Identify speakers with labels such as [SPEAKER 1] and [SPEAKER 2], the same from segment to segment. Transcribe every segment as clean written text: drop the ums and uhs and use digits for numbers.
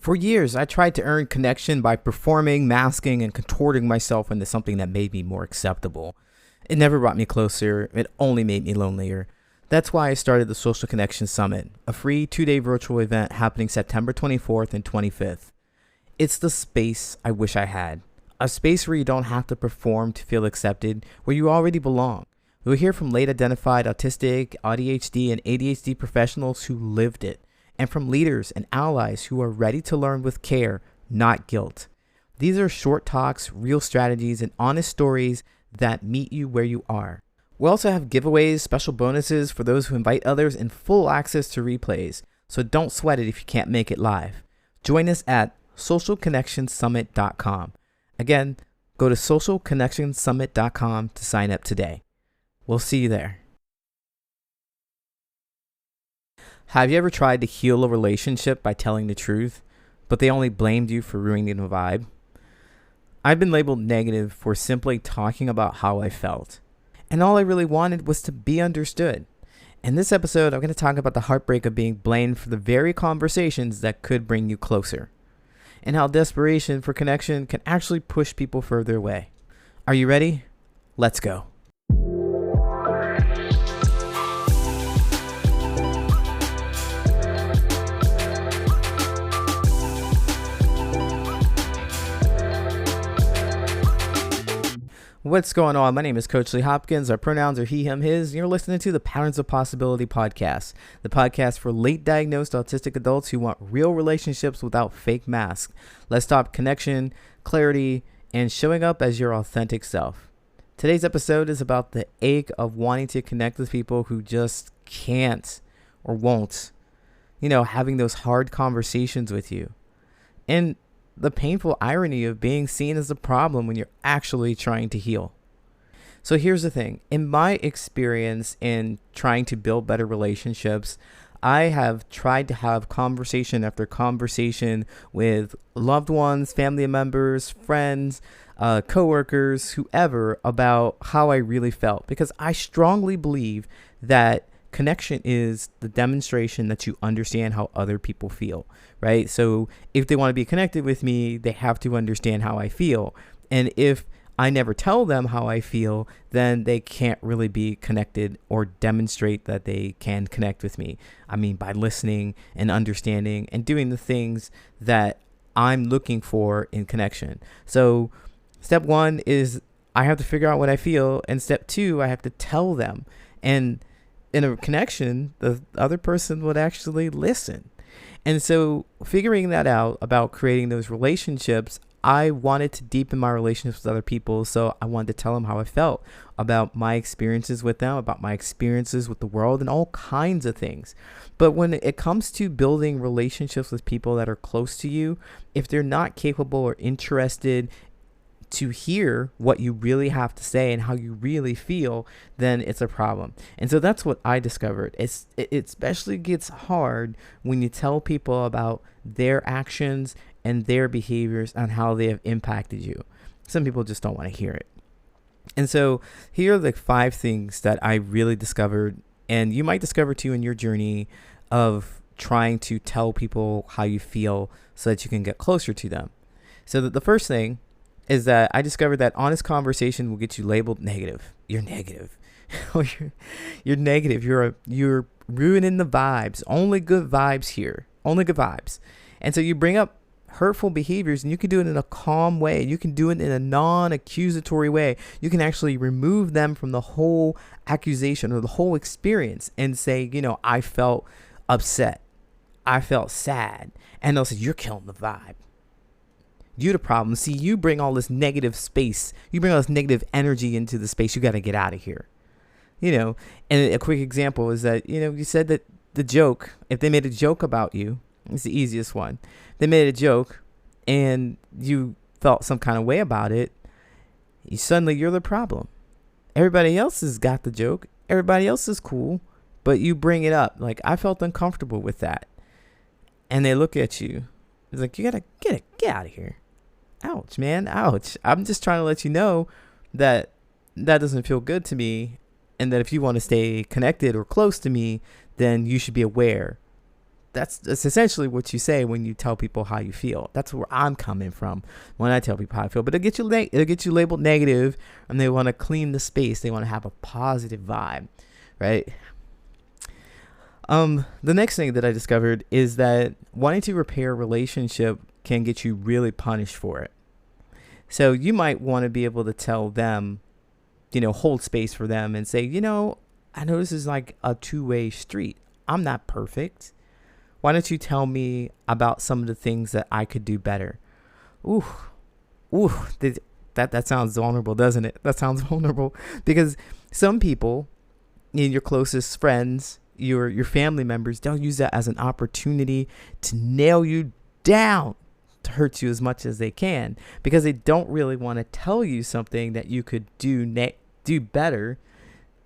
[SPEAKER 1] For years, I tried to earn connection by performing, masking, and contorting myself into something that made me more acceptable. It never brought me closer, it only made me lonelier. That's why I started the Social Connection Summit, a free 2-day virtual event happening September 24th and 25th. It's the space I wish I had. A space where you don't have to perform to feel accepted, where you already belong. We'll hear from late identified autistic, AuDHD, and ADHD professionals who lived it, and from leaders and allies who are ready to learn with care, not guilt. These are short talks, real strategies, and honest stories that meet you where you are. We also have giveaways, special bonuses for those who invite others, and full access to replays. So don't sweat it if you can't make it live. Join us at socialconnectionsummit.com. Again, go to socialconnectionsummit.com to sign up today. We'll see you there. Have you ever tried to heal a relationship by telling the truth, but they only blamed you for ruining the vibe? I've been labeled negative for simply talking about how I felt. And all I really wanted was to be understood. In this episode, I'm going to talk about the heartbreak of being blamed for the very conversations that could bring you closer, and how desperation for connection can actually push people further away. Are you ready? Let's go. What's going on? My name is Coach Lee Hopkins. Our pronouns are he, him, his. And you're listening to the Patterns of Possibility podcast, the podcast for late diagnosed autistic adults who want real relationships without fake masks. Let's talk connection, clarity, and showing up as your authentic self. Today's episode is about the ache of wanting to connect with people who just can't or won't, having those hard conversations with you. And the painful irony of being seen as a problem when you're actually trying to heal. So here's the thing. In my experience in trying to build better relationships, I have tried to have conversation after conversation with loved ones, family members, friends, coworkers, whoever, about how I really felt, because I strongly believe that connection is the demonstration that you understand how other people feel, right? So if they want to be connected with me, they have to understand how I feel. And if I never tell them how I feel, then they can't really be connected or demonstrate that they can connect with me. I mean, by listening and understanding and doing the things that I'm looking for in connection. So step one is I have to figure out what I feel. And step two, I have to tell them. And in a connection, the other person would actually listen. And so figuring that out about creating those relationships, I wanted to deepen my relationships with other people. So I wanted to tell them how I felt about my experiences with them, about my experiences with the world, and all kinds of things. But when it comes to building relationships with people that are close to you, if they're not capable or interested to hear what you really have to say and how you really feel, then it's a problem. And so that's what I discovered. It especially gets hard when you tell people about their actions and their behaviors and how they have impacted you. Some people just don't want to hear it. And so here are the 5 things that I really discovered, and you might discover too in your journey of trying to tell people how you feel so that you can get closer to them. So the first thing is that I discovered that honest conversation will get you labeled negative. You're negative. You're negative. You're ruining the vibes. Only good vibes here. Only good vibes. And so you bring up hurtful behaviors, and you can do it in a calm way. You can do it in a non-accusatory way. You can actually remove them from the whole accusation or the whole experience and say, I felt upset. I felt sad. And they'll say, you're killing the vibe. You're the problem. See, you bring all this negative space. You bring all this negative energy into the space. You got to get out of here. And a quick example is that, you said that the joke, if they made a joke about you, it's the easiest one. They made a joke and you felt some kind of way about it. Suddenly you're the problem. Everybody else has got the joke. Everybody else is cool, but you bring it up. Like, I felt uncomfortable with that. And they look at you. It's like, you got to get out of here. Ouch, man. Ouch. I'm just trying to let you know that doesn't feel good to me. And that if you want to stay connected or close to me, then you should be aware That's essentially what you say when you tell people how you feel. That's where I'm coming from when I tell people how I feel. But it'll get you labeled negative, and they want to clean the space. They want to have a positive vibe, right? The next thing that I discovered is that wanting to repair a relationship can get you really punished for it. So you might want to be able to tell them, hold space for them and say, I know this is like a two-way street. I'm not perfect. Why don't you tell me about some of the things that I could do better? Ooh, that sounds vulnerable, doesn't it? That sounds vulnerable because some people, your closest friends, your family members, they'll use that as an opportunity to nail you down, to hurt you as much as they can, because they don't really want to tell you something that you could do better.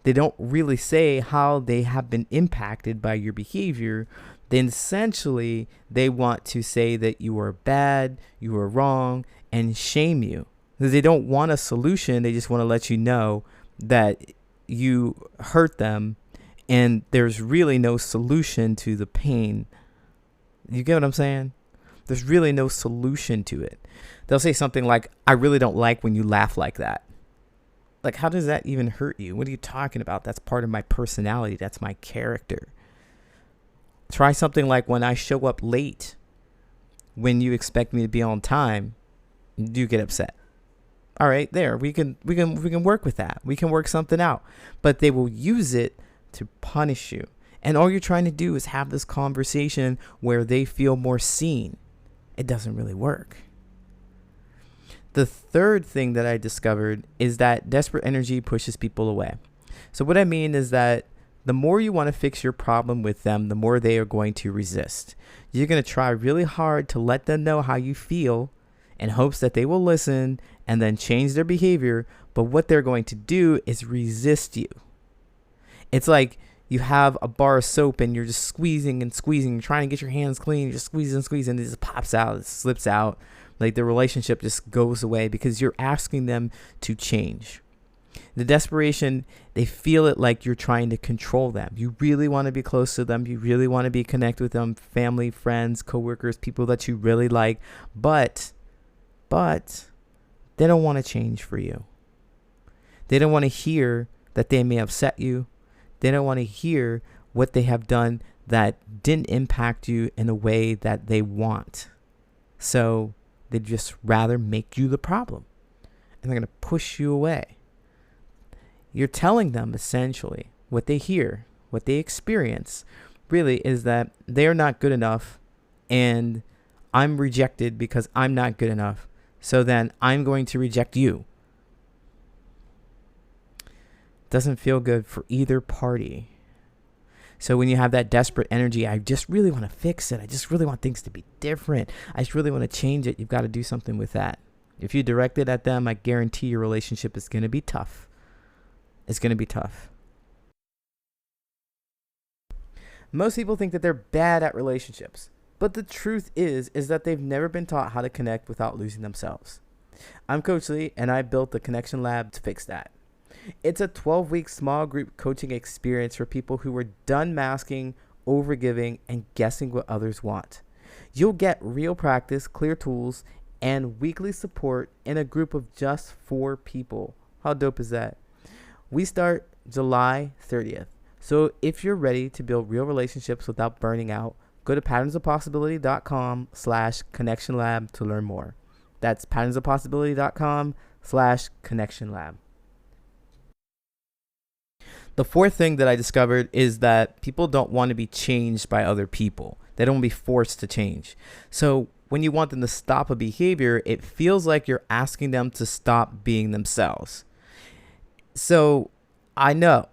[SPEAKER 1] They don't really say how they have been impacted by your behavior. Then essentially they want to say that you are bad, you are wrong, and shame you. Because they don't want a solution. They just want to let you know that you hurt them and there's really no solution to the pain. You get what I'm saying? There's really no solution to it. They'll say something like, I really don't like when you laugh like that. Like, how does that even hurt you? What are you talking about? That's part of my personality. That's my character. Try something like, when I show up late, when you expect me to be on time, you get upset. All right, there. We can work with that. We can work something out. But they will use it to punish you. And all you're trying to do is have this conversation where they feel more seen. It doesn't really work. The third thing that I discovered is that desperate energy pushes people away. So what I mean is that the more you want to fix your problem with them, the more they are going to resist. You're going to try really hard to let them know how you feel in hopes that they will listen and then change their behavior. But what they're going to do is resist you. It's like you have a bar of soap and you're just squeezing and squeezing, trying to get your hands clean. You're just squeezing and squeezing. It just pops out. It slips out. Like the relationship just goes away because you're asking them to change. The desperation, they feel it like you're trying to control them. You really want to be close to them. You really want to be connected with them, family, friends, coworkers, people that you really like. But they don't want to change for you. They don't want to hear that they may upset you. They don't want to hear what they have done that didn't impact you in a way that they want. So they'd just rather make you the problem. And they're going to push you away. You're telling them essentially what they hear, what they experience, really is that they're not good enough and I'm rejected because I'm not good enough. So then I'm going to reject you. Doesn't feel good for either party. So when you have that desperate energy, I just really want to fix it. I just really want things to be different. I just really want to change it. You've got to do something with that. If you direct it at them, I guarantee your relationship is going to be tough. It's going to be tough. Most people think that they're bad at relationships. But the truth is that they've never been taught how to connect without losing themselves. I'm Coach Lee, and I built the Connection Lab to fix that. It's a 12-week small group coaching experience for people who are done masking, overgiving, and guessing what others want. You'll get real practice, clear tools, and weekly support in a group of just 4 people. How dope is that? We start July 30th. So if you're ready to build real relationships without burning out, go to patternsofpossibility.com/connectionlab to learn more. That's patternsofpossibility.com/connectionlab. The fourth thing that I discovered is that people don't want to be changed by other people. They don't want to be forced to change. So when you want them to stop a behavior, it feels like you're asking them to stop being themselves. So I know,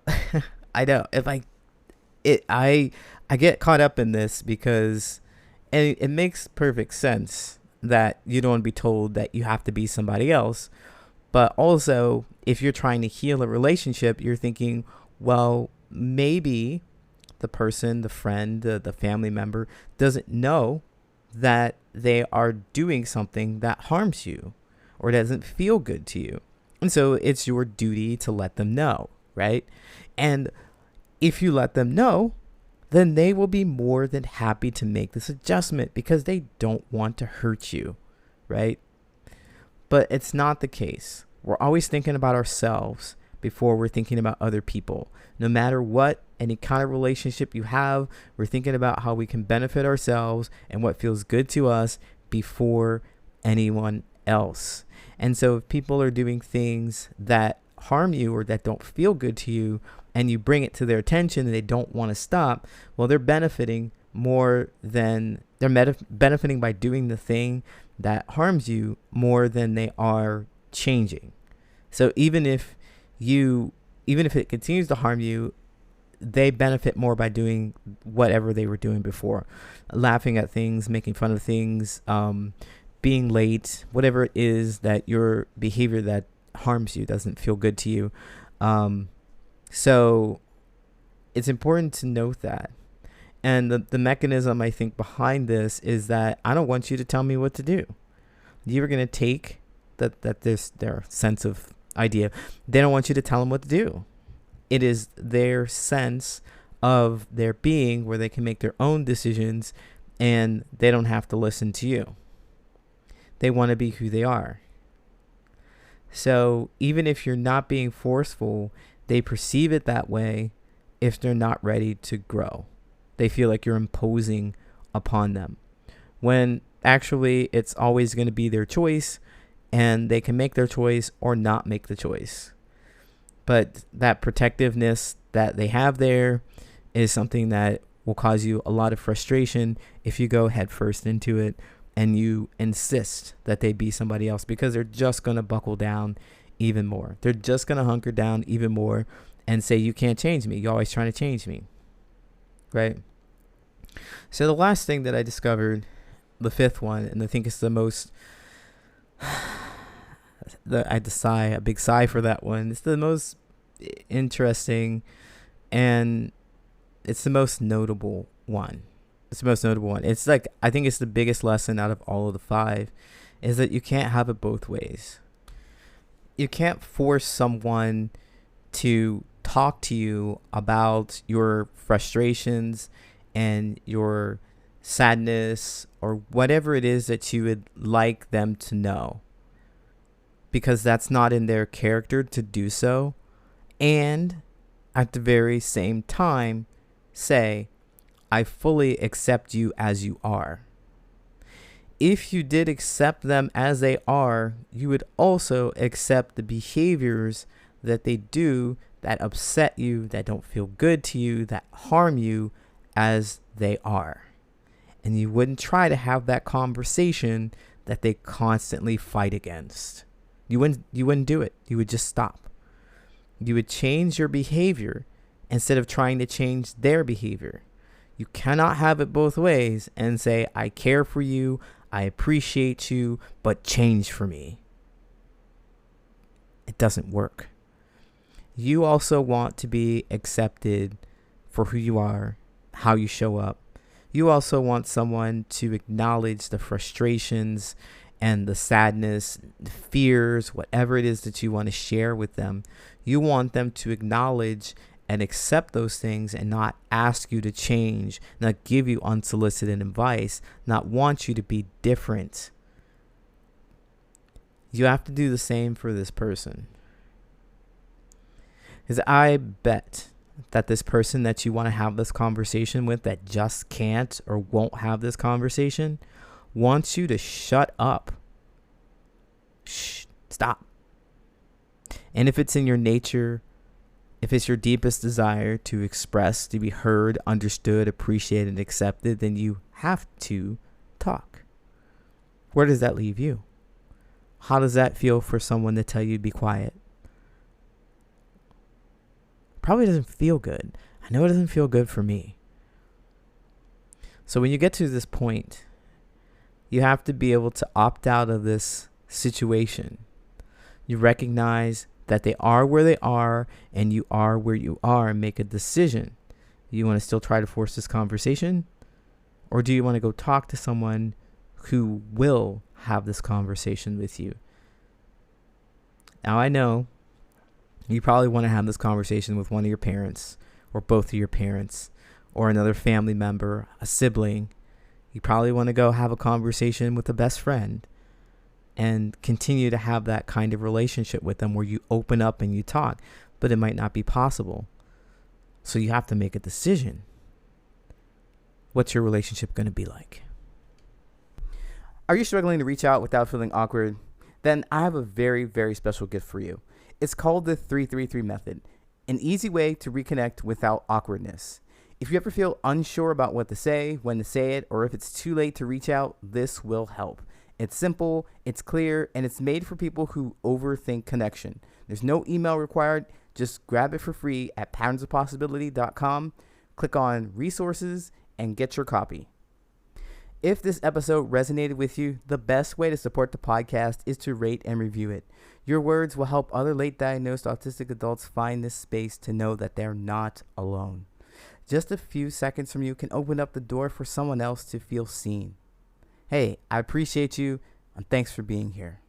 [SPEAKER 1] I get caught up in this because it makes perfect sense that you don't want to be told that you have to be somebody else. But also, if you're trying to heal a relationship, you're thinking, well, maybe the person, the friend, the family member doesn't know that they are doing something that harms you or doesn't feel good to you. And so it's your duty to let them know, right? And if you let them know, then they will be more than happy to make this adjustment because they don't want to hurt you, right? But it's not the case. We're always thinking about ourselves before we're thinking about other people. No matter what, any kind of relationship you have, we're thinking about how we can benefit ourselves and what feels good to us before anyone else. And so if people are doing things that harm you or that don't feel good to you, and you bring it to their attention and they don't want to stop, well, they're benefiting more than benefiting by doing the thing that harms you more than they are changing. So even if it continues to harm you, they benefit more by doing whatever they were doing before, laughing at things, making fun of things, being late, whatever it is that your behavior that harms you, doesn't feel good to you. So it's important to note that. And the mechanism, I think, behind this is that I don't want you to tell me what to do. You're going to take their sense of idea. They don't want you to tell them what to do. It is their sense of their being where they can make their own decisions and they don't have to listen to you. They want to be who they are. So even if you're not being forceful, they perceive it that way if they're not ready to grow. They feel like you're imposing upon them, when actually it's always going to be their choice, and they can make their choice or not make the choice. But that protectiveness that they have there is something that will cause you a lot of frustration if you go headfirst into it and you insist that they be somebody else, because they're just going to buckle down even more. They're just going to hunker down even more and say, you can't change me. You're always trying to change me. Right? So the last thing that I discovered, the fifth one, and I think it's the most, I had to sigh, a big sigh for that one. It's the most interesting and it's the most notable one. It's the most notable one. It's like, I think it's the biggest lesson out of all of the 5, is that you can't have it both ways. You can't force someone to talk to you about your frustrations and your sadness or whatever it is that you would like them to know, because that's not in their character to do so. And at the very same time, say, I fully accept you as you are. If you did accept them as they are, you would also accept the behaviors that they do that upset you, that don't feel good to you, that harm you, as they are. And you wouldn't try to have that conversation that they constantly fight against. You wouldn't do it. You would just stop. You would change your behavior instead of trying to change their behavior. You cannot have it both ways and say, I care for you, I appreciate you, but change for me. It doesn't work. You also want to be accepted for who you are, how you show up. You also want someone to acknowledge the frustrations and the sadness, the fears, whatever it is that you want to share with them. You want them to acknowledge and accept those things and not ask you to change, not give you unsolicited advice, not want you to be different. You have to do the same for this person. Because I bet that this person that you want to have this conversation with that just can't or won't have this conversation wants you to shut up. Shh, stop. And if it's in your nature, if it's your deepest desire to express, to be heard, understood, appreciated, and accepted, then you have to talk. Where does that leave you? How does that feel for someone to tell you to be quiet? Probably doesn't feel good. I know it doesn't feel good for me. So when you get to this point, you have to be able to opt out of this situation. You recognize that they are where they are and you are where you are, and make a decision. Do you want to still try to force this conversation? Or do you want to go talk to someone who will have this conversation with you? Now, I know you probably want to have this conversation with one of your parents or both of your parents or another family member, a sibling. You probably want to go have a conversation with a best friend and continue to have that kind of relationship with them where you open up and you talk, but it might not be possible. So you have to make a decision. What's your relationship going to be like? Are you struggling to reach out without feeling awkward? Then I have a very, very special gift for you. It's called the 333 method, an easy way to reconnect without awkwardness. If you ever feel unsure about what to say, when to say it, or if it's too late to reach out, this will help. It's simple, it's clear, and it's made for people who overthink connection. There's no email required. Just grab it for free at patternsofpossibility.com. Click on resources and get your copy. If this episode resonated with you, the best way to support the podcast is to rate and review it. Your words will help other late diagnosed autistic adults find this space to know that they're not alone. Just a few seconds from you can open up the door for someone else to feel seen. Hey, I appreciate you, and thanks for being here.